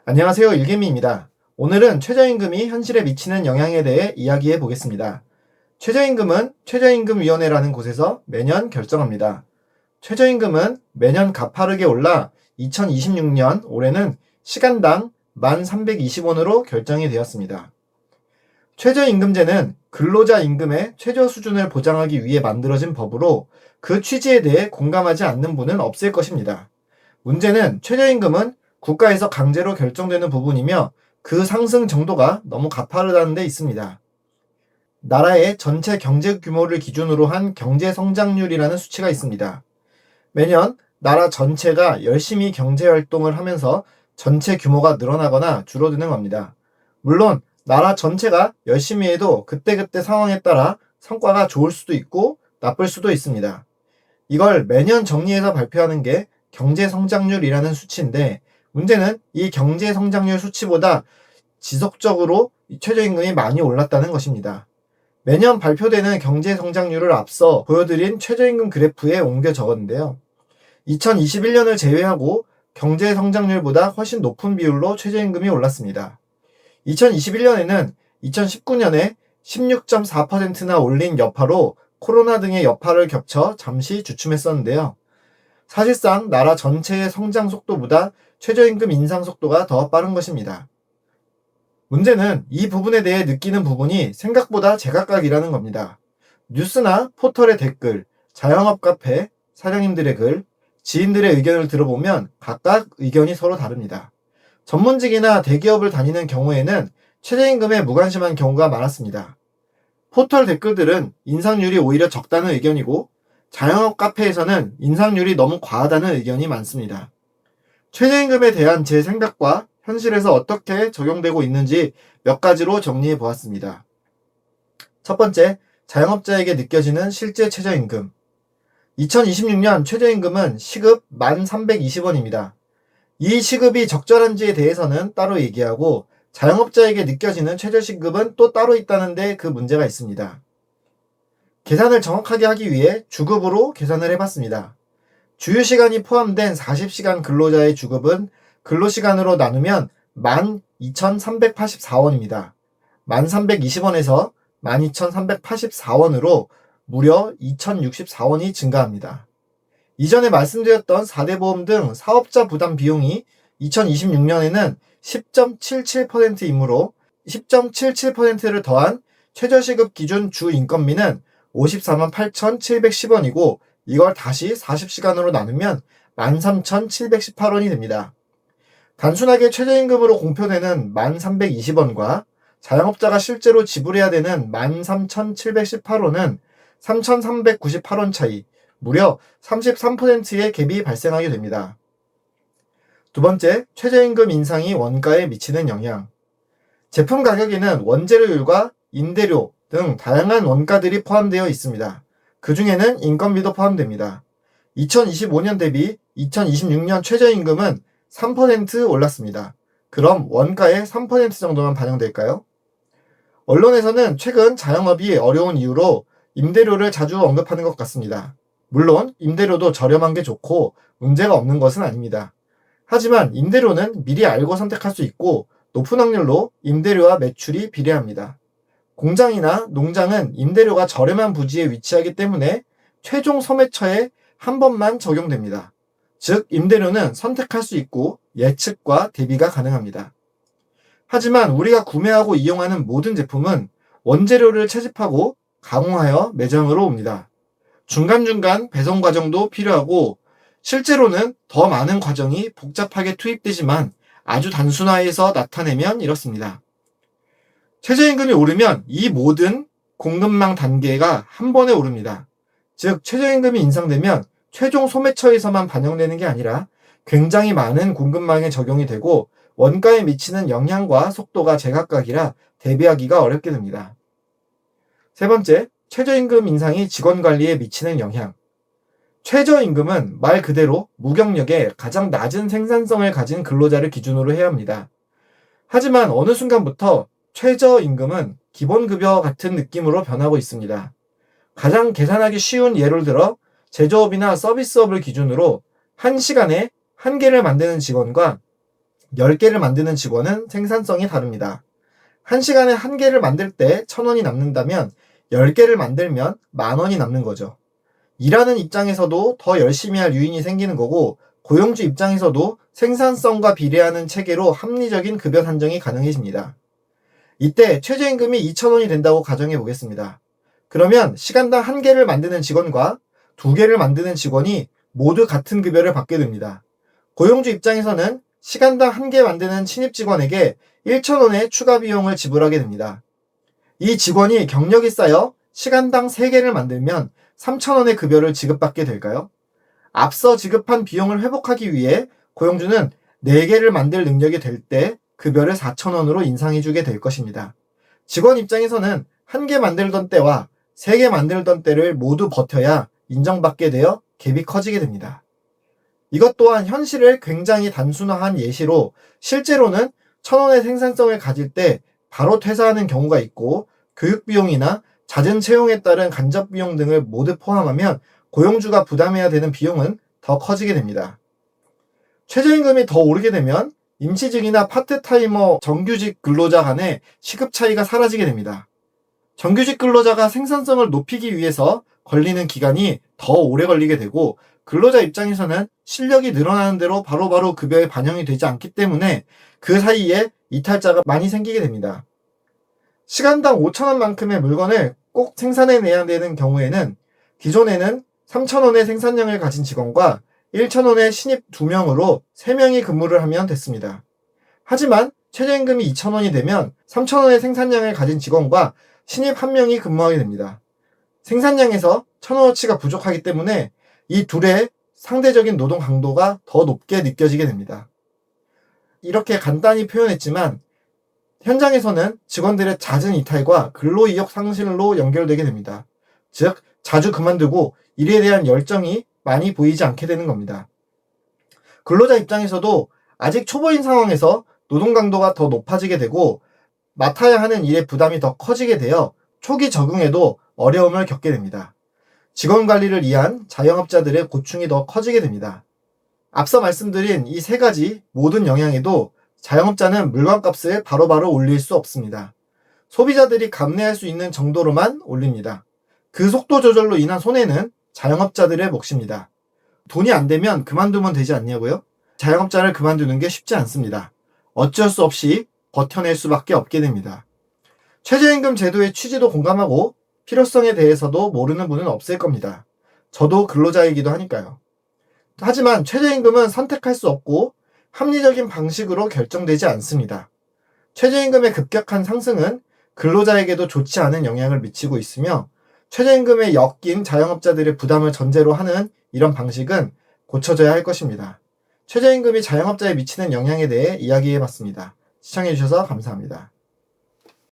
안녕하세요. 일개미입니다. 오늘은 최저임금이 현실에 미치는 영향에 대해 이야기해 보겠습니다. 최저임금은 최저임금위원회라는 곳에서 매년 결정합니다. 최저임금은 매년 가파르게 올라 2026년 올해는 시간당 1,320원으로 결정이 되었습니다. 최저임금제는 근로자 임금의 최저 수준을 보장하기 위해 만들어진 법으로 그 취지에 대해 공감하지 않는 분은 없을 것입니다. 문제는 최저임금은 국가에서 강제로 결정되는 부분이며 그 상승 정도가 너무 가파르다는 데 있습니다. 나라의 전체 경제 규모를 기준으로 한 경제 성장률이라는 수치가 있습니다. 매년 나라 전체가 열심히 경제 활동을 하면서 전체 규모가 늘어나거나 줄어드는 겁니다. 물론 나라 전체가 열심히 해도 그때그때 상황에 따라 성과가 좋을 수도 있고 나쁠 수도 있습니다. 이걸 매년 정리해서 발표하는 게 경제 성장률이라는 수치인데, 문제는 이 경제 성장률 수치보다 지속적으로 최저임금이 많이 올랐다는 것입니다. 매년 발표되는 경제 성장률을 앞서 보여드린 최저임금 그래프에 옮겨 적었는데요. 2021년을 제외하고 경제 성장률보다 훨씬 높은 비율로 최저임금이 올랐습니다. 2021년에는 2019년에 16.4%나 올린 여파로 코로나 등의 여파를 겹쳐 잠시 주춤했었는데요. 사실상 나라 전체의 성장 속도보다 최저임금 인상 속도가 더 빠른 것입니다. 문제는 이 부분에 대해 느끼는 부분이 생각보다 제각각이라는 겁니다. 뉴스나 포털의 댓글, 자영업 카페, 사장님들의 글, 지인들의 의견을 들어보면 각각 의견이 서로 다릅니다. 전문직이나 대기업을 다니는 경우에는 최저임금에 무관심한 경우가 많았습니다. 포털 댓글들은 인상률이 오히려 적다는 의견이고, 자영업 카페에서는 인상률이 너무 과하다는 의견이 많습니다. 최저임금에 대한 제 생각과 현실에서 어떻게 적용되고 있는지 몇 가지로 정리해 보았습니다. 첫 번째, 자영업자에게 느껴지는 실제 최저임금. 2026년 최저임금은 시급 1,320원입니다. 이 시급이 적절한지에 대해서는 따로 얘기하고, 자영업자에게 느껴지는 최저시급은 또 따로 있다는데 그 문제가 있습니다. 계산을 정확하게 하기 위해 주급으로 계산을 해봤습니다. 주휴시간이 포함된 40시간 근로자의 주급은 근로시간으로 나누면 12,384원입니다. 1,320원에서 12,384원으로 무려 2,064원이 증가합니다. 이전에 말씀드렸던 4대 보험 등 사업자 부담 비용이 2026년에는 10.77%이므로 10.77%를 더한 최저시급 기준 주 인건비는 54만 8,710원이고, 이걸 다시 40시간으로 나누면 13,718원이 됩니다. 단순하게 최저임금으로 공표되는 1,320원과 자영업자가 실제로 지불해야 되는 13,718원은 3,398원 차이, 무려 33%의 갭이 발생하게 됩니다. 두 번째, 최저임금 인상이 원가에 미치는 영향. 제품 가격에는 원재료율과 임대료 등 다양한 원가들이 포함되어 있습니다. 그 중에는 인건비도 포함됩니다. 2025년 대비 2026년 최저임금은 3% 올랐습니다. 그럼 원가의 3% 정도만 반영될까요? 언론에서는 최근 자영업이 어려운 이유로 임대료를 자주 언급하는 것 같습니다. 물론 임대료도 저렴한 게 좋고 문제가 없는 것은 아닙니다. 하지만 임대료는 미리 알고 선택할 수 있고, 높은 확률로 임대료와 매출이 비례합니다. 공장이나 농장은 임대료가 저렴한 부지에 위치하기 때문에 최종 소매처에 한 번만 적용됩니다. 즉, 임대료는 선택할 수 있고 예측과 대비가 가능합니다. 하지만 우리가 구매하고 이용하는 모든 제품은 원재료를 채집하고 가공하여 매장으로 옵니다. 중간중간 배송 과정도 필요하고, 실제로는 더 많은 과정이 복잡하게 투입되지만 아주 단순화해서 나타내면 이렇습니다. 최저임금이 오르면 이 모든 공급망 단계가 한 번에 오릅니다. 즉, 최저임금이 인상되면 최종 소매처에서만 반영되는 게 아니라 굉장히 많은 공급망에 적용이 되고, 원가에 미치는 영향과 속도가 제각각이라 대비하기가 어렵게 됩니다. 세 번째, 최저임금 인상이 직원 관리에 미치는 영향. 최저임금은 말 그대로 무경력의 가장 낮은 생산성을 가진 근로자를 기준으로 해야 합니다. 하지만 어느 순간부터 최저임금은 기본급여 같은 느낌으로 변하고 있습니다. 가장 계산하기 쉬운 예를 들어 제조업이나 서비스업을 기준으로 1시간에 1개를 만드는 직원과 10개를 만드는 직원은 생산성이 다릅니다. 1시간에 1개를 만들 때 1,000원이 남는다면 10개를 만들면 10,000원이 남는 거죠. 일하는 입장에서도 더 열심히 할 유인이 생기는 거고, 고용주 입장에서도 생산성과 비례하는 체계로 합리적인 급여 산정이 가능해집니다. 이때 최저임금이 2,000원이 된다고 가정해 보겠습니다. 그러면 시간당 1개를 만드는 직원과 2개를 만드는 직원이 모두 같은 급여를 받게 됩니다. 고용주 입장에서는 시간당 1개 만드는 신입 직원에게 1,000원의 추가 비용을 지불하게 됩니다. 이 직원이 경력이 쌓여 시간당 3개를 만들면 3,000원의 급여를 지급받게 될까요? 앞서 지급한 비용을 회복하기 위해 고용주는 4개를 만들 능력이 될 때 급여를 4,000원으로 인상해주게 될 것입니다. 직원 입장에서는 1개 만들던 때와 3개 만들던 때를 모두 버텨야 인정받게 되어 갭이 커지게 됩니다. 이것 또한 현실을 굉장히 단순화한 예시로, 실제로는 1,000원의 생산성을 가질 때 바로 퇴사하는 경우가 있고, 교육비용이나 잦은 채용에 따른 간접비용 등을 모두 포함하면 고용주가 부담해야 되는 비용은 더 커지게 됩니다. 최저임금이 더 오르게 되면 임시직이나 파트타이머, 정규직 근로자 간의 시급 차이가 사라지게 됩니다. 정규직 근로자가 생산성을 높이기 위해서 걸리는 기간이 더 오래 걸리게 되고, 근로자 입장에서는 실력이 늘어나는 대로 바로바로 급여에 반영이 되지 않기 때문에 그 사이에 이탈자가 많이 생기게 됩니다. 시간당 5,000원만큼의 물건을 꼭 생산해내야 되는 경우에는 기존에는 3,000원의 생산량을 가진 직원과 1,000원의 신입 2명으로 3명이 근무를 하면 됐습니다. 하지만 최저임금이 2,000원이 되면 3,000원의 생산량을 가진 직원과 신입 1명이 근무하게 됩니다. 생산량에서 1,000원어치가 부족하기 때문에 이 둘의 상대적인 노동 강도가 더 높게 느껴지게 됩니다. 이렇게 간단히 표현했지만 현장에서는 직원들의 잦은 이탈과 근로이력 상실로 연결되게 됩니다. 즉, 자주 그만두고 일에 대한 열정이 많이 보이지 않게 되는 겁니다. 근로자 입장에서도 아직 초보인 상황에서 노동 강도가 더 높아지게 되고 맡아야 하는 일의 부담이 더 커지게 되어 초기 적응에도 어려움을 겪게 됩니다. 직원 관리를 위한 자영업자들의 고충이 더 커지게 됩니다. 앞서 말씀드린 이 3가지 모든 영향에도 자영업자는 물건값을 바로바로 올릴 수 없습니다. 소비자들이 감내할 수 있는 정도로만 올립니다. 그 속도 조절로 인한 손해는 자영업자들의 몫입니다. 돈이 안 되면 그만두면 되지 않냐고요? 자영업자를 그만두는 게 쉽지 않습니다. 어쩔 수 없이 버텨낼 수밖에 없게 됩니다. 최저임금 제도의 취지도 공감하고 필요성에 대해서도 모르는 분은 없을 겁니다. 저도 근로자이기도 하니까요. 하지만 최저임금은 선택할 수 없고 합리적인 방식으로 결정되지 않습니다. 최저임금의 급격한 상승은 근로자에게도 좋지 않은 영향을 미치고 있으며, 최저임금에 엮인 자영업자들의 부담을 전제로 하는 이런 방식은 고쳐져야 할 것입니다. 최저임금이 자영업자에 미치는 영향에 대해 이야기해봤습니다. 시청해주셔서 감사합니다.